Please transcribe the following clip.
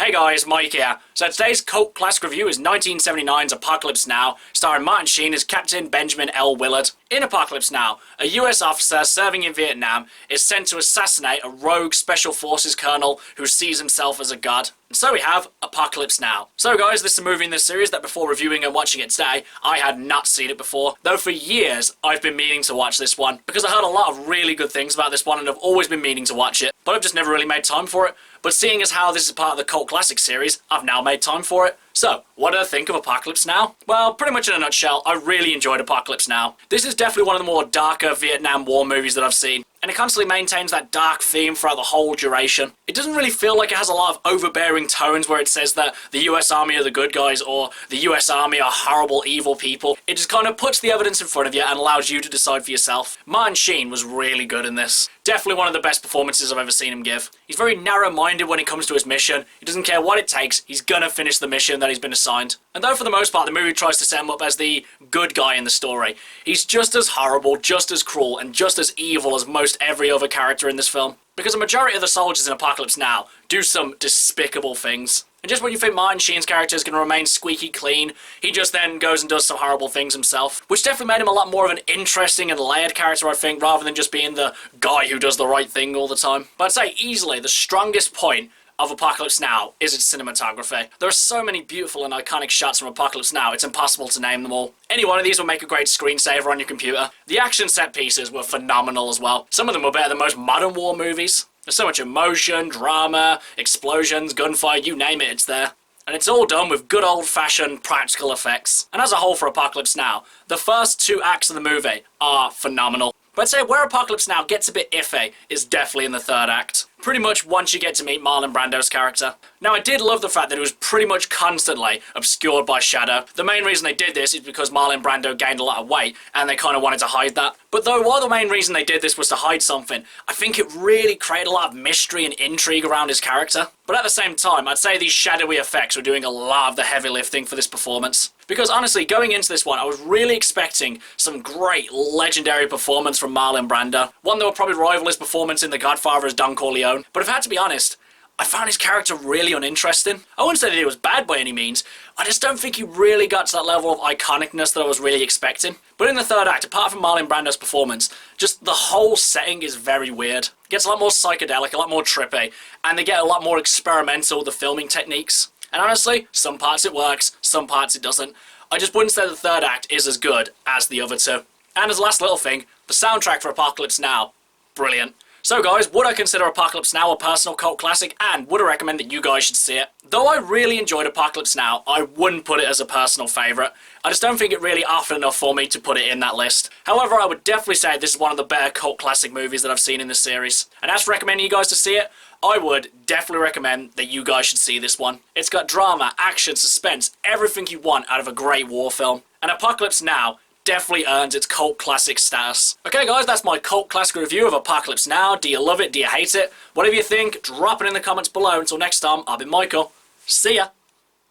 Hey guys, Mike here. So today's cult classic review is 1979's Apocalypse Now, starring Martin Sheen as Captain Benjamin L. Willard. In Apocalypse Now, a US officer serving in Vietnam is sent to assassinate a rogue special forces colonel who sees himself as a god. And so we have Apocalypse Now. So guys, this is a movie in this series that before reviewing and watching it today, I had not seen it before. Though for years, I've been meaning to watch this one, because I heard a lot of really good things about this one and I've always been meaning to watch it, but I've just never really made time for it. But seeing as how this is part of the cult classic series, I've now made time for it. So, what did I think of Apocalypse Now? Well, pretty much in a nutshell, I really enjoyed Apocalypse Now. This is definitely one of the more darker Vietnam War movies that I've seen, and it constantly maintains that dark theme throughout the whole duration. It doesn't really feel like it has a lot of overbearing tones where it says that the US Army are the good guys or the US Army are horrible, evil people. It just kind of puts the evidence in front of you and allows you to decide for yourself. Martin Sheen was really good in this. Definitely one of the best performances I've ever seen him give. He's very narrow-minded when it comes to his mission. He doesn't care what it takes, he's gonna finish the mission that he's been assigned. And though for the most part the movie tries to set him up as the good guy in the story, he's just as horrible, just as cruel, and just as evil as most every other character in this film. Because a majority of the soldiers in Apocalypse Now do some despicable things. And just when you think Martin Sheen's character is going to remain squeaky clean, he just then goes and does some horrible things himself. Which definitely made him a lot more of an interesting and layered character, I think, rather than just being the guy who does the right thing all the time. But I'd say easily the strongest point of Apocalypse Now is its cinematography. There are so many beautiful and iconic shots from Apocalypse Now, it's impossible to name them all. Any one of these will make a great screensaver on your computer. The action set pieces were phenomenal as well. Some of them were better than most modern war movies. There's so much emotion, drama, explosions, gunfire, you name it, it's there. And it's all done with good old-fashioned practical effects. And as a whole for Apocalypse Now, the first two acts of the movie are phenomenal. But I'd say where Apocalypse Now gets a bit iffy is definitely in the third act. Pretty much once you get to meet Marlon Brando's character. Now I did love the fact that it was pretty much constantly obscured by shadow. The main reason they did this is because Marlon Brando gained a lot of weight and they kind of wanted to hide that. But though while the main reason they did this was to hide something, I think it really created a lot of mystery and intrigue around his character. But at the same time, I'd say these shadowy effects were doing a lot of the heavy lifting for this performance. Because honestly, going into this one, I was really expecting some great, legendary performance from Marlon Brando. One that would probably rival his performance in The Godfather as Don Corleone. But if I had to be honest, I found his character really uninteresting. I wouldn't say that he was bad by any means, I just don't think he really got to that level of iconicness that I was really expecting. But in the third act, apart from Marlon Brando's performance, just the whole setting is very weird. It gets a lot more psychedelic, a lot more trippy, and they get a lot more experimental with the filming techniques. And honestly, some parts it works, some parts it doesn't. I just wouldn't say the third act is as good as the other two. And as a last little thing, the soundtrack for Apocalypse Now, brilliant. So guys, would I consider Apocalypse Now a personal cult classic, and would I recommend that you guys should see it? Though I really enjoyed Apocalypse Now, I wouldn't put it as a personal favourite. I just don't think it really offered enough for me to put it in that list. However, I would definitely say this is one of the better cult classic movies that I've seen in this series. And as for recommending you guys to see it, I would definitely recommend that you guys should see this one. It's got drama, action, suspense, everything you want out of a great war film. And Apocalypse Now definitely earns its cult classic status. Okay guys, that's my cult classic review of Apocalypse Now. Do you love it? Do you hate it? Whatever you think, drop it in the comments below. Until next time, I've been Michael. See ya!